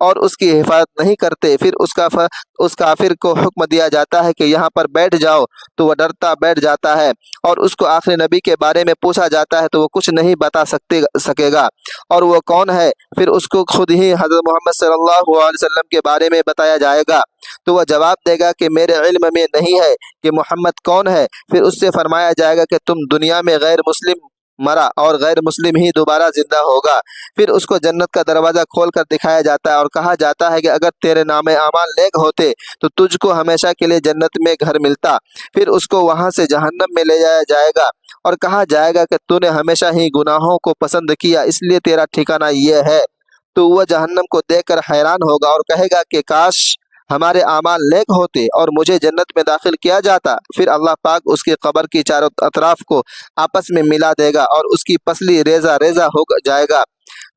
اور اس کی حفاظت نہیں کرتے، پھر اس کافر کو حکم دیا جاتا ہے کہ یہاں پر بیٹھ جاؤ تو وہ ڈرتا بیٹھ جاتا ہے، اور اس کو آخری نبی کے بارے میں پوچھا جاتا ہے تو وہ کچھ نہیں بتا سکے گا، اور وہ کون ہے پھر اس کو خود ہی حضرت محمد صلی اللہ علیہ وسلم کے بارے میں بتایا جائے گا تو وہ جواب دے گا کہ میرے علم میں نہیں ہے کہ محمد کون ہے۔ پھر اس سے فرمایا جائے گا کہ تم دنیا میں غیر مسلم مرا اور غیر مسلم ہی دوبارہ زندہ ہوگا۔ پھر اس کو جنت کا دروازہ کھول کر دکھایا جاتا ہے اور کہا جاتا ہے کہ اگر تیرے نام اعمال نیک ہوتے تو تجھ کو ہمیشہ کے لیے جنت میں گھر ملتا، پھر اس کو وہاں سے جہنم میں لے جایا جائے گا اور کہا جائے گا کہ تو نے ہمیشہ ہی گناہوں کو پسند کیا، اس لیے تیرا ٹھکانہ یہ ہے۔ تو وہ جہنم کو دیکھ کر حیران ہوگا اور کہے گا کہ کاش ہمارے اعمال نیک ہوتے اور مجھے جنت میں داخل کیا جاتا۔ پھر اللہ پاک اس کی قبر کی چاروں اطراف کو آپس میں ملا دے گا اور اس کی پسلی ریزہ ریزہ ہو جائے گا۔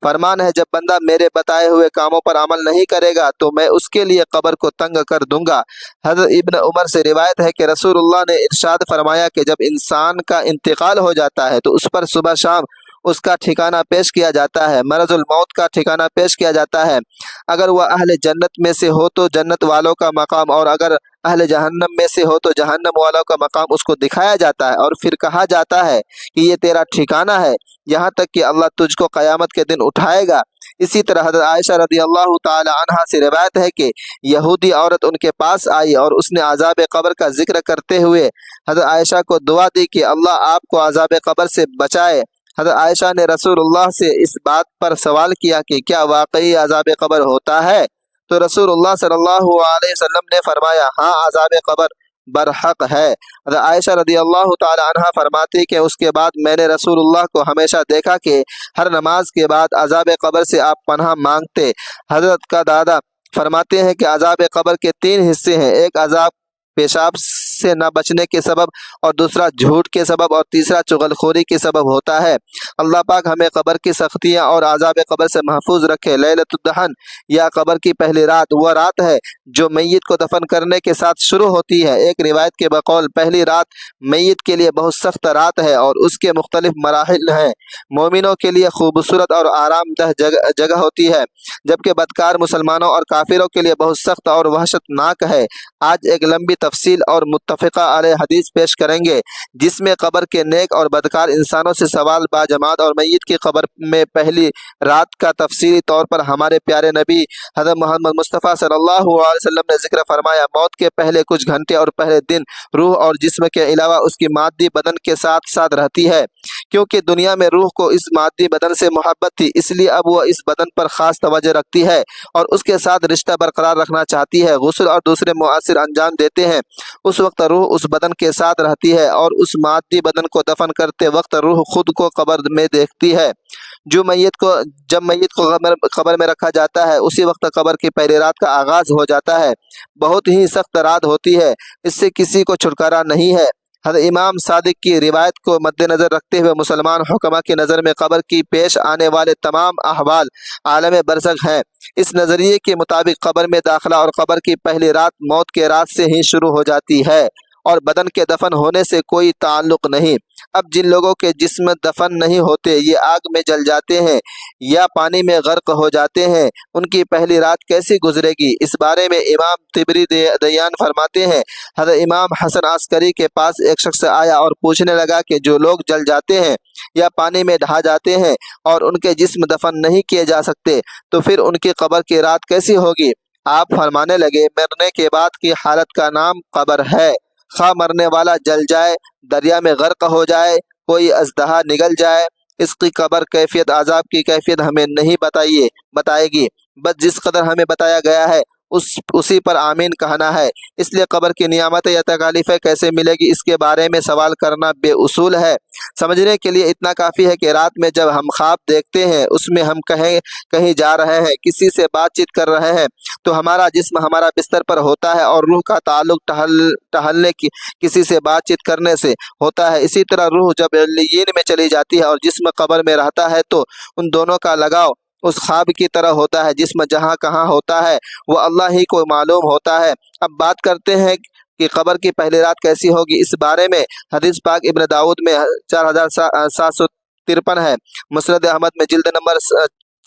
فرمان ہے جب بندہ میرے بتائے ہوئے کاموں پر عمل نہیں کرے گا تو میں اس کے لیے قبر کو تنگ کر دوں گا۔ حضرت ابن عمر سے روایت ہے کہ رسول اللہ نے ارشاد فرمایا کہ جب انسان کا انتقال ہو جاتا ہے تو اس پر صبح شام اس کا ٹھکانہ پیش کیا جاتا ہے، مرض الموت کا ٹھکانہ پیش کیا جاتا ہے۔ اگر وہ اہل جنت میں سے ہو تو جنت والوں کا مقام، اور اگر اہل جہنم میں سے ہو تو جہنم والوں کا مقام اس کو دکھایا جاتا ہے، اور پھر کہا جاتا ہے کہ یہ تیرا ٹھکانہ ہے، یہاں تک کہ اللہ تجھ کو قیامت کے دن اٹھائے گا۔ اسی طرح حضرت عائشہ رضی اللہ تعالی عنہا سے روایت ہے کہ یہودی عورت ان کے پاس آئی اور اس نے عذاب قبر کا ذکر کرتے ہوئے حضرت عائشہ کو دعا دی کہ اللہ آپ کو عذاب قبر سے بچائے۔ حضرت عائشہ نے رسول اللہ سے اس بات پر سوال کیا کہ کیا واقعی عذاب قبر ہوتا ہے؟ تو رسول اللہ صلی اللہ علیہ وسلم نے فرمایا ہاں، عذاب قبر برحق ہے۔ حضرت عائشہ رضی اللہ تعالی عنہا فرماتی کہ اس کے بعد میں نے رسول اللہ کو ہمیشہ دیکھا کہ ہر نماز کے بعد عذاب قبر سے آپ پناہ مانگتے۔ حضرت کا دادا فرماتے ہیں کہ عذاب قبر کے 3 حصے ہیں، ایک عذاب پیشاب سے نہ بچنے کے سبب، اور دوسرا جھوٹ کے سبب، اور تیسرا چغل خوری کے سبب ہوتا ہے۔ اللہ پاک ہمیں قبر کی سختیاں اور عذاب قبر سے محفوظ رکھے۔ لیلۃ الدہن یا قبر کی پہلی رات وہ رات ہے جو میت کو دفن کرنے کے ساتھ شروع ہوتی ہے۔ ایک روایت کے بقول پہلی رات میت کے لیے بہت سخت رات ہے اور اس کے مختلف مراحل ہیں۔ مومنوں کے لیے خوبصورت اور آرام دہ جگہ ہوتی ہے، جبکہ بدکار مسلمانوں اور کافروں کے لیے بہت سخت اور وحشت ناک ہے۔ آج ایک لمبی تفصیل اور متفقہ علیہ حدیث پیش کریں گے جس میں قبر کے نیک اور بدکار انسانوں سے سوال باجماعت اور میت کی قبر میں پہلی رات کا تفصیلی طور پر ہمارے پیارے نبی حضرت محمد مصطفیٰ صلی اللہ علیہ وسلم نے ذکر فرمایا۔ موت کے پہلے کچھ گھنٹے اور پہلے دن روح اور جسم کے علاوہ اس کی مادی بدن کے ساتھ ساتھ رہتی ہے، کیونکہ دنیا میں روح کو اس مادی بدن سے محبت تھی، اس لیے اب وہ اس بدن پر خاص توجہ رکھتی ہے اور اس کے ساتھ رشتہ برقرار رکھنا چاہتی ہے، غسل اور دوسرے مؤثر انجام دیتے ہیں۔ اس وقت روح اس بدن کے ساتھ رہتی ہے اور اس مادی بدن کو دفن کرتے وقت روح خود کو قبر میں دیکھتی ہے۔ جب میت کو قبر میں رکھا جاتا ہے اسی وقت قبر کی پہلی رات کا آغاز ہو جاتا ہے۔ بہت ہی سخت رات ہوتی ہے، اس سے کسی کو چھٹکارا نہیں ہے۔ حضرت امام صادق کی روایت کو مد نظر رکھتے ہوئے مسلمان حکماء کی نظر میں قبر کی پیش آنے والے تمام احوال عالم برزخ ہیں۔ اس نظریے کے مطابق قبر میں داخلہ اور قبر کی پہلی رات موت کے رات سے ہی شروع ہو جاتی ہے اور بدن کے دفن ہونے سے کوئی تعلق نہیں۔ اب جن لوگوں کے جسم دفن نہیں ہوتے، یہ آگ میں جل جاتے ہیں یا پانی میں غرق ہو جاتے ہیں، ان کی پہلی رات کیسی گزرے گی؟ اس بارے میں امام طبری دیان فرماتے ہیں، حضرت امام حسن عسکری کے پاس ایک شخص آیا اور پوچھنے لگا کہ جو لوگ جل جاتے ہیں یا پانی میں ڈھا جاتے ہیں اور ان کے جسم دفن نہیں کیے جا سکتے تو پھر ان کی قبر کی رات کیسی ہوگی؟ آپ فرمانے لگے، مرنے کے بعد کی حالت کا نام قبر ہے، خواہ مرنے والا جل جائے، دریا میں غرق ہو جائے، کوئی اژدہا نگل جائے، اس کی قبر کیفیت عذاب کی کیفیت ہمیں نہیں بتائے گی، بس جس قدر ہمیں بتایا گیا ہے اسی پر آمین کہنا ہے۔ اس لیے قبر کی نعمت یا تکالیفیں کیسے ملے گی اس کے بارے میں سوال کرنا بے اصول ہے۔ سمجھنے کے لیے اتنا کافی ہے کہ رات میں جب ہم خواب دیکھتے ہیں اس میں ہم کہیں جا رہے ہیں، کسی سے بات چیت کر رہے ہیں تو ہمارا جسم ہمارا بستر پر ہوتا ہے اور روح کا تعلق ٹہلنے کی کسی سے بات چیت کرنے سے ہوتا ہے۔ اسی طرح روح جب علیین میں چلی جاتی ہے اور جسم قبر میں رہتا ہے تو ان دونوں کا لگاؤ اس خواب کی طرح ہوتا ہے۔ جسم جہاں کہاں ہوتا ہے وہ اللہ ہی کو معلوم ہوتا ہے۔ اب بات کرتے ہیں کہ قبر کی پہلی رات کیسی ہوگی۔ اس بارے میں حدیث پاک ابن داؤد میں 4753 ہے، مسند احمد میں جلد نمبر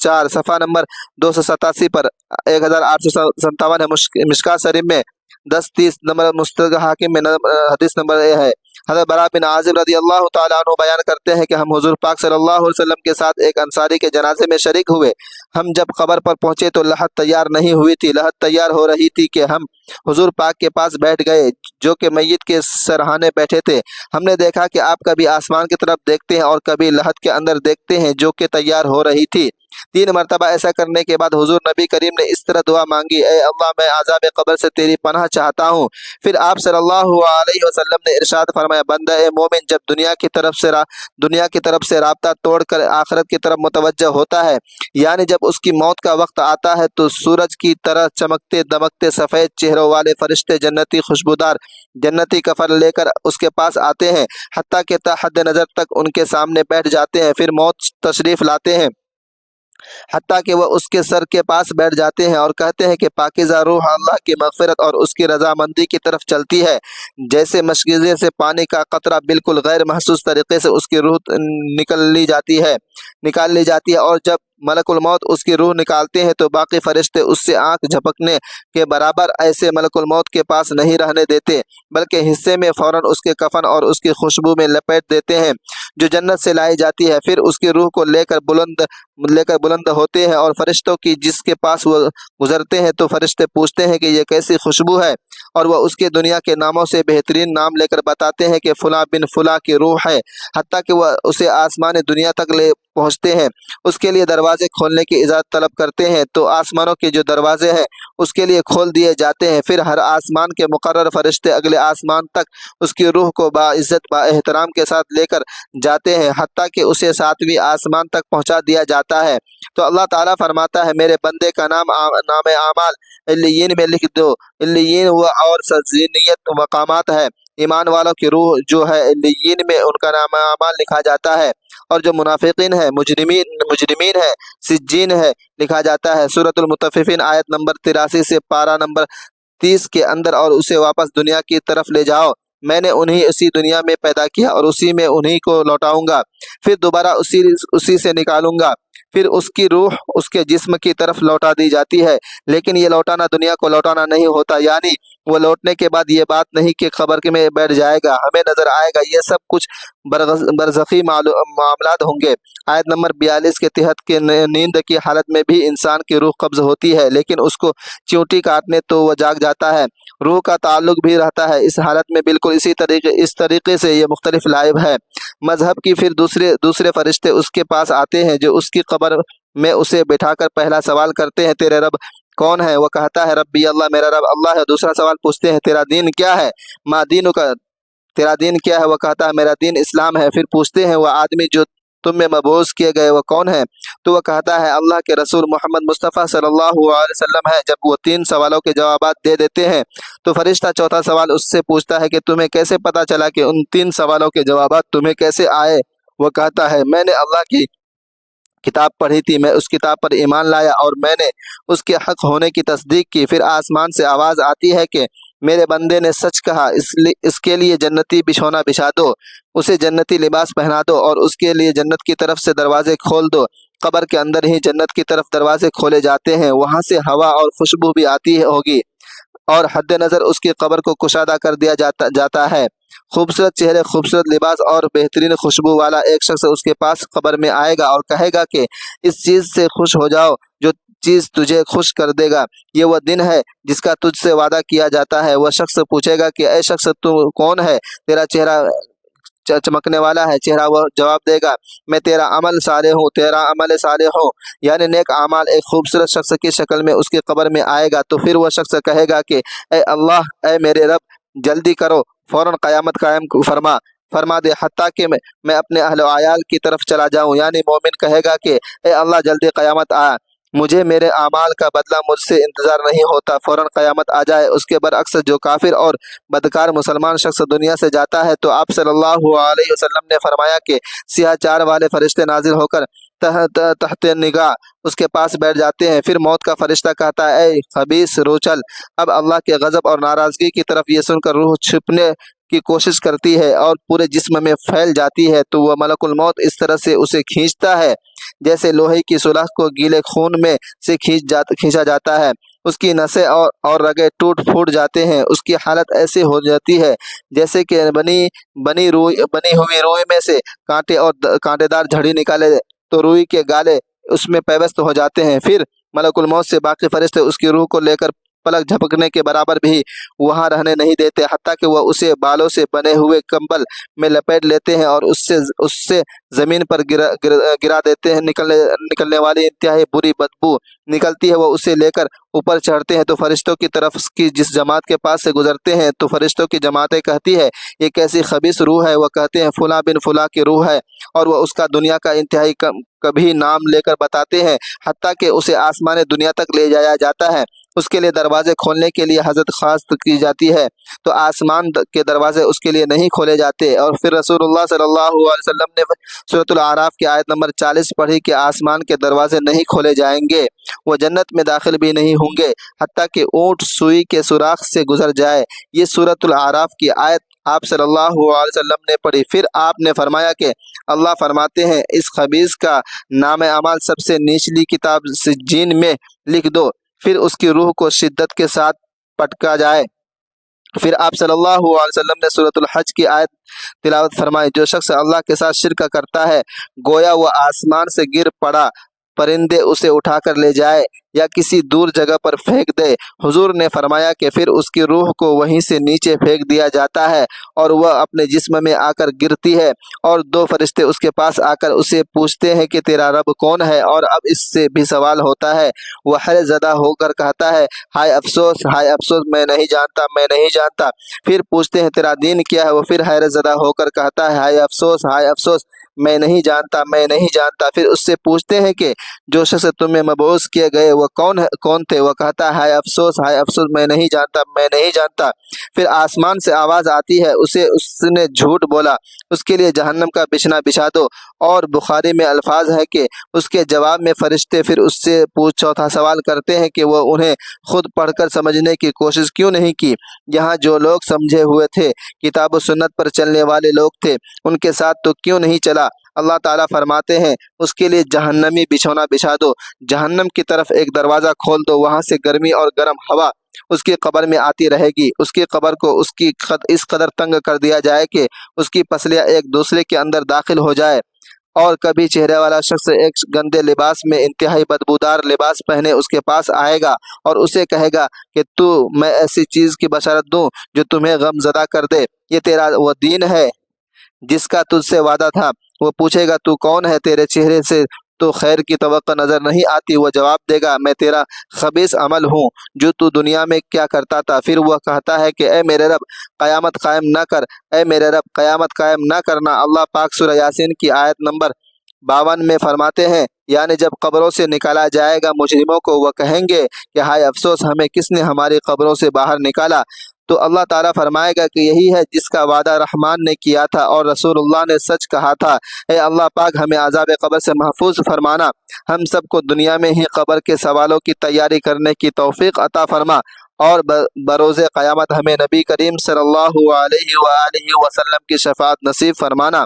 4 صفحہ نمبر 287 پر 1857 ہے، مشکات شریف میں 1030 نمبر، مستدرک حاکم میں حدیث نمبر ہے۔ حضرت برا بن عازب رضی اللہ تعالیٰ عنہ بیان کرتے ہیں کہ ہم حضور پاک صلی اللہ علیہ وسلم کے ساتھ ایک انصاری کے جنازے میں شریک ہوئے۔ ہم جب قبر پر پہنچے تو لحد تیار نہیں ہوئی تھی، لحد تیار ہو رہی تھی کہ ہم حضور پاک کے پاس بیٹھ گئے جو کہ میت کے سرہانے بیٹھے تھے۔ ہم نے دیکھا کہ آپ کبھی آسمان کی طرف دیکھتے ہیں اور کبھی لحد کے اندر دیکھتے ہیں جو کہ تیار ہو رہی تھی۔ 3 مرتبہ ایسا کرنے کے بعد حضور نبی کریم نے اس طرح دعا مانگی، اے اللہ میں عذاب قبر سے تیری پناہ چاہتا ہوں۔ پھر آپ صلی اللہ علیہ وسلم نے ارشاد فرمایا، بندہ مومن جب دنیا کی طرف سے رابطہ توڑ کر آخرت کی طرف متوجہ ہوتا ہے، یعنی جب اس کی موت کا وقت آتا ہے، تو سورج کی طرح چمکتے دمکتے سفید چہروں والے فرشتے جنتی خوشبودار جنتی کفن لے کر اس کے پاس آتے ہیں، حتیٰ کہ تا حد نظر تک ان کے سامنے بیٹھ جاتے ہیں۔ پھر موت تشریف لاتے ہیں حتیٰ کہ وہ اس کے سر کے پاس بیٹھ جاتے ہیں اور کہتے ہیں کہ پاکیزہ روح اللہ کی مغفرت اور اس کی رضامندی کی طرف چلتی ہے۔ جیسے مشکیزے سے پانی کا قطرہ بالکل غیر محسوس طریقے سے اس کی روح نکال لی جاتی ہے اور جب ملک الموت اس کی روح نکالتے ہیں تو باقی فرشتے اس سے آنکھ جھپکنے کے برابر ایسے ملک الموت کے پاس نہیں رہنے دیتے، بلکہ حصے میں فوراً اس کے کفن اور اس کی خوشبو میں لپیٹ دیتے ہیں جو جنت سے لائی جاتی ہے۔ پھر اس کی روح کو لے کر بلند ہوتے ہیں اور فرشتوں کی جس کے پاس وہ گزرتے ہیں تو فرشتے پوچھتے ہیں کہ یہ کیسی خوشبو ہے، اور وہ اس کے دنیا کے ناموں سے بہترین نام لے کر بتاتے ہیں کہ فلاں بن فلاں کی روح ہے، حتیٰ کہ وہ اسے آسمان دنیا تک لے پہنچتے ہیں، اس کے لیے دروازے کھولنے کی اجازت طلب کرتے ہیں تو آسمانوں کے جو دروازے ہیں اس کے لیے کھول دیے جاتے ہیں۔ پھر ہر آسمان کے مقرر فرشتے اگلے آسمان تک اس کی روح کو باعزت با احترام کے ساتھ لے کر جاتے ہیں، حتیٰ کہ اسے 7ویں آسمان تک پہنچا دیا جاتا ہے۔ تو اللہ تعالیٰ فرماتا ہے، میرے بندے کا نام اعمال علیین میں لکھ دو۔ علیین اور سزینیت مقامات ہے، ایمان والوں کی روح جو ہے علیین میں ان کا نام اعمال لکھا جاتا ہے، اور جو منافقین ہے مجرمین ہے سجین ہے لکھا جاتا ہے۔ سورۃ المطففین آیت نمبر 83 سے پارہ نمبر 30 کے اندر، اور اسے واپس دنیا کی طرف لے جاؤ، میں نے انہیں اسی دنیا میں پیدا کیا اور اسی میں انہیں کو لوٹاؤں گا، پھر دوبارہ اسی سے نکالوں گا، پھر اس کی روح اس کے جسم کی طرف لوٹا دی جاتی ہے، لیکن یہ لوٹانا دنیا کو لوٹانا نہیں ہوتا، یعنی وہ لوٹنے کے بعد یہ بات نہیں کہ قبر میں بیٹھ جائے گا، ہمیں نظر آئے گا، یہ سب کچھ برزخی معاملات ہوں گے۔ آیت نمبر 42 کے تحت کہ نیند کی حالت میں بھی انسان کی روح قبض ہوتی ہے، لیکن اس کو چیونٹی کاٹنے تو وہ جاگ جاتا ہے، روح کا تعلق بھی رہتا ہے اس حالت میں، بالکل اس طریقے سے یہ مختلف لائب ہے مذہب کی۔ پھر دوسرے فرشتے اس کے پاس آتے ہیں جو اس کی قبر میں اسے بٹھا کر پہلا سوال کرتے ہیں، تیرے رب کون ہے؟ وہ کہتا ہے ربی اللہ، میرا رب اللہ ہے۔ دوسرا سوال پوچھتے ہیں، تیرا دین کیا ہے؟ ما دینو کا، تیرا دین کیا ہے؟ وہ کہتا ہے میرا دین اسلام ہے۔ پھر پوچھتے ہیں، وہ آدمی جو تم میں مبعوث کیے گئے وہ کون ہے؟ تو وہ کہتا ہے اللہ کے رسول محمد مصطفیٰ صلی اللہ علیہ وسلم ہے۔ جب وہ 3 سوالوں کے جوابات دے دیتے ہیں تو فرشتہ چوتھا سوال اس سے پوچھتا ہے کہ تمہیں کیسے پتہ چلا کہ ان 3 سوالوں کے جوابات تمہیں کیسے آئے؟ وہ کہتا ہے میں نے اللہ کی کتاب پڑھی تھی، میں اس کتاب پر ایمان لایا اور میں نے اس کے حق ہونے کی تصدیق کی۔ پھر آسمان سے آواز آتی ہے کہ میرے بندے نے سچ کہا، اس کے لیے جنتی بچھونا بچھا دو، اسے جنتی لباس پہنا دو اور اس کے لیے جنت کی طرف سے دروازے کھول دو۔ قبر کے اندر ہی جنت کی طرف دروازے کھولے جاتے ہیں، وہاں سے ہوا اور خوشبو بھی آتی ہوگی اور حد نظر اس کی قبر کو کشادہ کر دیا جاتا ہے۔ خوبصورت چہرے، خوبصورت لباس اور بہترین خوشبو والا ایک شخص اس کے پاس قبر میں آئے گا اور کہے گا کہ اس چیز سے خوش ہو جاؤ جو چیز تجھے خوش کر دے گا، یہ وہ دن ہے جس کا تجھ سے وعدہ کیا جاتا ہے۔ وہ شخص پوچھے گا کہ اے شخص تو کون ہے؟ تیرا چہرہ چمکنے والا ہے چہرہ۔ وہ جواب دے گا میں تیرا عمل صالح ہوں، یعنی نیک اعمال۔ ایک خوبصورت شخص کی شکل میں اس کی قبر میں آئے گا تو پھر وہ شخص کہے گا کہ اے اللہ، اے میرے رب، جلدی کرو، فوراً قیامت قائم فرما دے حتیٰ کہ میں اپنے اہل و عیال کی طرف چلا جاؤں، یعنی مومن کہے گا کہ اے اللہ جلدی قیامت آ، مجھے میرے اعمال کا بدلہ مجھ سے انتظار نہیں ہوتا، فوراً قیامت آ جائے۔ اس کے برعکس جو کافر اور بدکار مسلمان شخص دنیا سے جاتا ہے تو آپ صلی اللہ علیہ وسلم نے فرمایا کہ سیاہ چار والے فرشتے نازل ہو کر تحت نگاہ اس کے پاس بیٹھ جاتے ہیں۔ پھر موت کا فرشتہ کہتا ہے اے خبیث روح چل۔ اب اللہ کے غضب اور ناراضگی کی طرف یہ سن کر روح چھپنے کی کوشش کرتی ہے اور پورے جسم میں پھیل جاتی ہے، تو وہ ملک الموت اس طرح سے اسے کھینچتا ہے جیسے لوہے کی سلاخ کو گیلے خون میں سے کھینچا جاتا ہے۔ اس کی نسیں اور رگیں ٹوٹ پھوٹ جاتے ہیں۔ اس کی حالت ایسی ہو جاتی ہے جیسے کہ بنی ہوئی روئی میں سے کانٹے اور کانٹے دار جھڑی نکالے تو روئی کے گالے اس میں پیوست ہو جاتے ہیں۔ پھر ملک الموت سے باقی فرشتے اس کی روح کو لے کر پلک جھپکنے کے برابر بھی وہاں رہنے نہیں دیتے، حتیٰ کہ وہ اسے بالوں سے بنے ہوئے کمبل میں لپیٹ لیتے ہیں اور اس سے زمین پر گرا دیتے ہیں۔ نکلنے والی انتہائی بری بدبو نکلتی ہے۔ وہ اسے لے کر اوپر چڑھتے ہیں تو فرشتوں کی طرف کی جس جماعت کے پاس سے گزرتے ہیں تو فرشتوں کی جماعتیں کہتی ہے یہ کیسی خبیث روح ہے؟ وہ کہتے ہیں فلاں بن فلاں کی روح ہے، اور وہ اس کا دنیا کا انتہائی کبھی نام لے کر بتاتے ہیں، حتیٰ کہ اسے آسمان دنیا تک لے جایا جاتا ہے۔ اس کے لیے دروازے کھولنے کے لیے حضرت خواست کی جاتی ہے تو آسمان کے دروازے اس کے لیے نہیں کھولے جاتے۔ اور پھر رسول اللہ صلی اللہ علیہ وسلم نے سورۃ الاعراف کی آیت نمبر 40 پڑھی کہ آسمان کے دروازے نہیں کھولے جائیں گے، وہ جنت میں داخل بھی نہیں ہوں گے حتیٰ کہ اونٹ سوئی کے سوراخ سے گزر جائے۔ یہ سورۃ الاعراف کی آیت آپ صلی اللہ علیہ وسلم نے پڑھی۔ پھر آپ نے فرمایا کہ اللہ فرماتے ہیں اس خبیث کا نام اعمال سب سے نچلی کتاب سجین میں لکھ دو، پھر اس کی روح کو شدت کے ساتھ پٹکا جائے۔ پھر آپ صلی اللہ علیہ وسلم نے سورۃ الحج کی آیت تلاوت فرمائی، جو شخص اللہ کے ساتھ شرک کرتا ہے گویا وہ آسمان سے گر پڑا پرندے اسے اٹھا کر لے جائے یا کسی دور جگہ پر پھینک دے۔ حضور نے فرمایا کہ پھر اس کی روح کو وہیں سے نیچے پھینک دیا جاتا ہے اور وہ اپنے جسم میں آ کر گرتی ہے، اور دو فرشتے اس کے پاس آ کر اسے پوچھتے ہیں کہ تیرا رب کون ہے؟ اور اب اس سے بھی سوال ہوتا ہے۔ وہ حیرت زدہ ہو کر کہتا ہے ہائے افسوس، ہائے افسوس، میں نہیں جانتا، میں نہیں جانتا۔ پھر پوچھتے ہیں تیرا دین کیا ہے؟ وہ پھر حیرت زدہ ہو کر کہتا ہے ہائے افسوس، ہائے افسوس، میں نہیں جانتا، میں نہیں جانتا۔ پھر اس سے پوچھتے ہیں کہ جو شخص تمہیں مبعوث کیے گئے وہ کون تھے؟ وہ کہتا ہے ہائے افسوس، ہائے افسوس، میں نہیں جانتا، میں نہیں جانتا۔ پھر آسمان سے آواز آتی ہے اس نے جھوٹ بولا، اس کے لیے جہنم کا بچھنا بچھا دو۔ اور بخاری میں الفاظ ہے کہ اس کے جواب میں فرشتے پھر اس سے چوتھا سوال کرتے ہیں کہ وہ انہیں خود پڑھ کر سمجھنے کی کوشش کیوں نہیں کی؟ یہاں جو لوگ سمجھے ہوئے تھے، کتاب و سنت پر چلنے والے لوگ تھے، ان کے ساتھ تو کیوں نہیں چلا؟ اللہ تعالیٰ فرماتے ہیں اس کے لیے جہنمی بچھونا بچھا دو، جہنم کی طرف ایک دروازہ کھول دو، وہاں سے گرمی اور گرم ہوا اس کی قبر میں آتی رہے گی۔ اس کی قبر کو اس قدر تنگ کر دیا جائے کہ اس کی پسلیاں ایک دوسرے کے اندر داخل ہو جائے، اور کبھی چہرے والا شخص ایک گندے لباس میں انتہائی بدبودار لباس پہنے اس کے پاس آئے گا اور اسے کہے گا کہ میں ایسی چیز کی بشارت دوں جو تمہیں غم زدہ کر دے، یہ تیرا وہ دین ہے جس کا تجھ سے وعدہ تھا؟ وہ پوچھے گا تو کون ہے؟ تیرے چہرے سے تو خیر کی توقع نظر نہیں آتی۔ وہ جواب دے گا میں تیرا خبیث عمل ہوں جو تو دنیا میں کیا کرتا تھا۔ پھر وہ کہتا ہے کہ اے میرے رب قیامت قائم نہ کر، اے میرے رب قیامت قائم نہ کرنا۔ اللہ پاک سورہ یاسین کی آیت نمبر 52 میں فرماتے ہیں یعنی جب قبروں سے نکالا جائے گا مجرموں کو، وہ کہیں گے کہ ہائے افسوس، ہمیں کس نے ہماری قبروں سے باہر نکالا؟ تو اللہ تعالیٰ فرمائے گا کہ یہی ہے جس کا وعدہ رحمان نے کیا تھا اور رسول اللہ نے سچ کہا تھا۔ اے اللہ پاک ہمیں عذاب قبر سے محفوظ فرمانا، ہم سب کو دنیا میں ہی قبر کے سوالوں کی تیاری کرنے کی توفیق عطا فرما، اور بروز قیامت ہمیں نبی کریم صلی اللہ علیہ وآلہ وسلم کی شفاعت نصیب فرمانا۔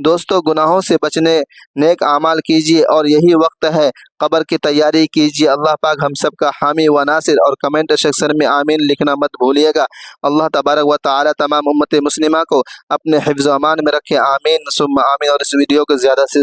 دوستو گناہوں سے بچنے نیک اعمال کیجیے اور یہی وقت ہے قبر کی تیاری کیجیے۔ اللہ پاک ہم سب کا حامی و ناصر، اور کمنٹ سیکشن میں آمین لکھنا مت بھولیے گا۔ اللہ تبارک و تعالی تمام امت مسلمہ کو اپنے حفظ و امان میں رکھے، آمین ثم آمین۔ اور اس ویڈیو کو زیادہ سے